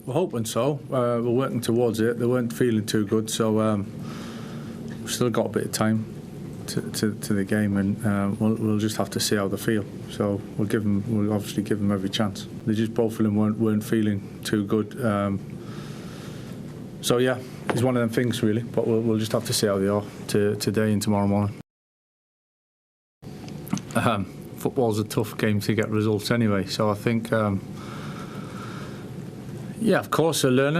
We're hoping so. We're working towards it. They weren't feeling too good, so we've still got a bit of time to the game, and we'll just have to see how they feel. So we'll obviously give them every chance. They just both of them weren't feeling too good. So yeah, it's one of them things really. But we'll just have to see how they are today and tomorrow morning. Football's a tough game to get results anyway. So I think. Yeah, of course, I learn,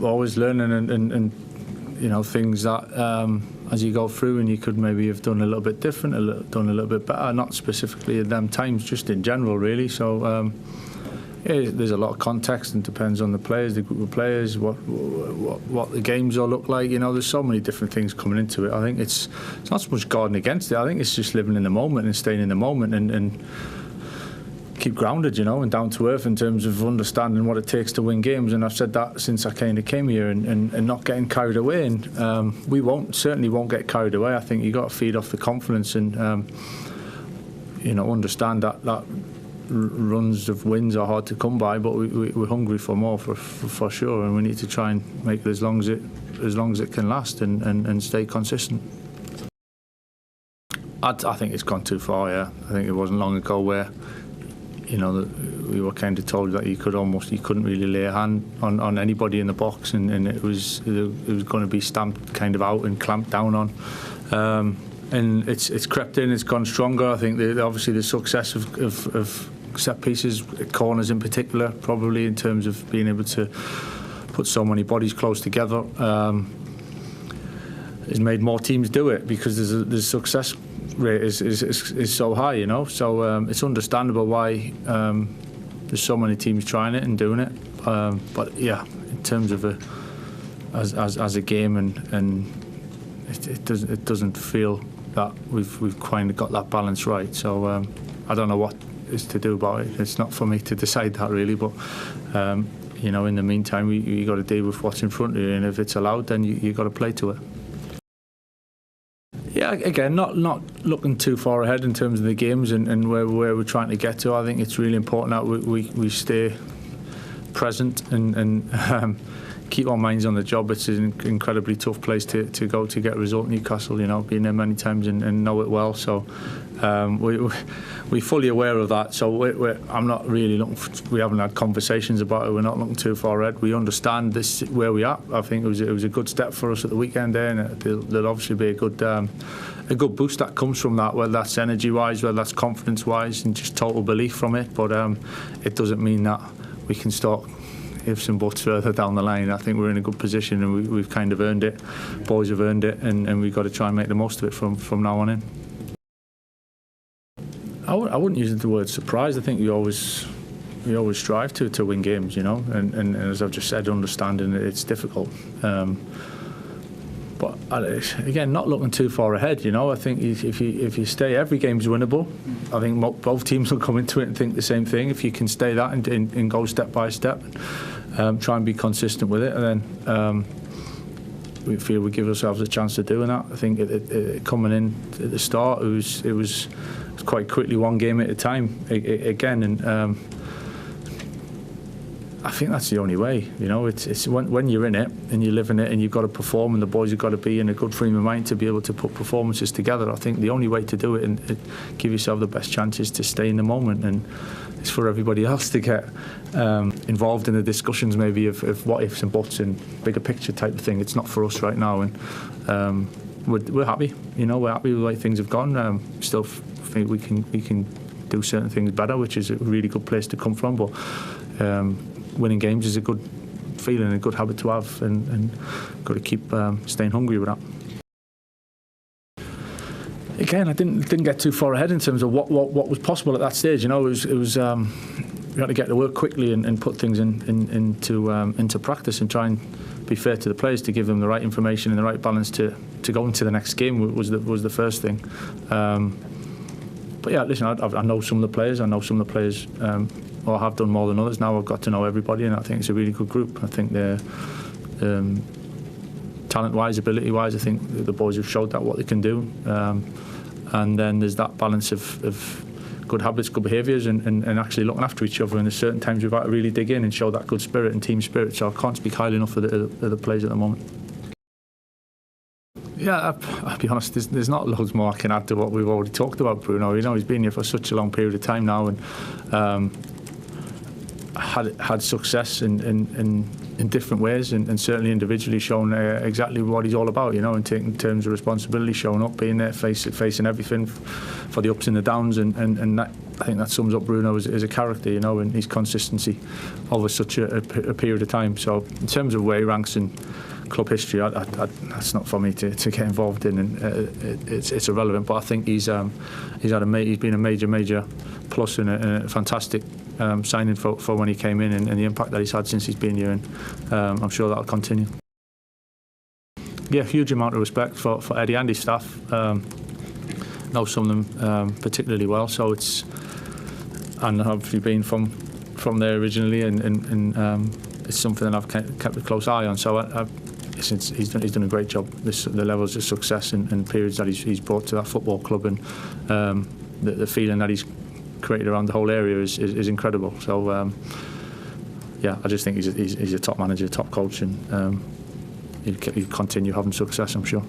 always learning and things that as you go through, and you could maybe have done a little bit different, done a little bit better, not specifically at them times, just in general, really. So there's a lot of context, and depends on the players, the group of players, what the games all look like. There's so many different things coming into it. I think it's not so much guarding against it. I think it's just living in the moment and staying in the moment and keep grounded, and down to earth in terms of understanding what it takes to win games. And I've said that since I kind of came here, and not getting carried away. And we certainly won't get carried away. I think you got to feed off the confidence and understand that runs of wins are hard to come by, but we're hungry for more for sure, and we need to try and make it as long as it can last and stay consistent. I think it's gone too far. Yeah, I think it wasn't long ago where. We were kind of told that you couldn't really lay a hand on anybody in the box, and it was going to be stamped kind of out and clamped down on. And it's crept in, it's gone stronger. I think obviously the success of set pieces, corners in particular, probably in terms of being able to put so many bodies close together, has made more teams do it because there's success rate is so high, so it's understandable why there's so many teams trying it and doing it, but yeah, in terms of as a game, and it doesn't feel that we've kind of got that balance right. So I don't know what is to do about it. It's not for me to decide that really, but in the meantime you got to deal with what's in front of you, and if it's allowed, then you got to play to it. Yeah, again, not looking too far ahead in terms of the games and where we're trying to get to. I think it's really important that we stay present and keep our minds on the job. It's an incredibly tough place to go to get a result. Newcastle, been there many times and know it well. So we're fully aware of that. So I'm not really looking. We haven't had conversations about it. We're not looking too far ahead. We understand this where we are. I think it was a good step for us at the weekend there, and there'll obviously be a good boost that comes from that, whether that's energy-wise, whether that's confidence-wise, and just total belief from it. But it doesn't mean that we can start ifs and buts further down the line. I think we're in a good position, and we've kind of earned it. Boys have earned it, and we've got to try and make the most of it from now on in. I wouldn't use the word surprise. I think we always strive to win games, and as I've just said, understanding that it's difficult. But again, not looking too far ahead. I think if you stay, every game's winnable. I think both teams will come into it and think the same thing. If you can stay that and go step by step, try and be consistent with it, and then we feel we give ourselves a chance of doing that. I think it coming in at the start, it was quite quickly one game at a time again, and I think that's the only way. It's when you're in it and you live in it and you've got to perform, and the boys have got to be in a good frame of mind to be able to put performances together. I think the only way to do it and give yourself the best chance is to stay in the moment, and it's for everybody else to get involved in the discussions maybe of what ifs and buts and bigger picture type of thing. It's not for us right now, and we're happy. We're happy with the way things have gone. Still think we can do certain things better, which is a really good place to come from, but winning games is a good feeling, a good habit to have, and got to keep staying hungry with that. Again, I didn't get too far ahead in terms of what was possible at that stage. It was we had to get to work quickly and put things into practice and try and be fair to the players, to give them the right information and the right balance to go into the next game was the first thing. But yeah, listen, I know some of the players. I know some of the players, or have done more than others. Now I've got to know everybody, and I think it's a really good group. I think they're talent-wise, ability-wise, I think the boys have showed that what they can do. And then there's that balance of good habits, good behaviours, and actually looking after each other. And there's certain times we've had to really dig in and show that good spirit and team spirit. So I can't speak highly enough of the players at the moment. Yeah, I'll be honest, there's not loads more I can add to what we've already talked about, Bruno. You know, he's been here for such a long period of time now, and had success in different ways, and certainly individually shown exactly what he's all about, you know, and taking terms of responsibility, showing up, being there, facing everything for the ups and the downs, and that, I think that sums up Bruno as a character, you know, and his consistency over such a period of time. So in terms of where he ranks in club history, that's not for me to get involved in, and it's irrelevant. But I think he's been a major plus and a fantastic signing for when he came in, and the impact that he's had since he's been here, and I'm sure that'll continue. Yeah, huge amount of respect for Eddie and his staff. Know some of them particularly well, so and obviously been from there originally, and it's something that I've kept a close eye on. So he's done a great job. The levels of success and periods that he's brought to that football club, and the feeling that he's created around the whole area is incredible. So yeah, I just think he's a top manager, top coach, and he'll continue having success, I'm sure.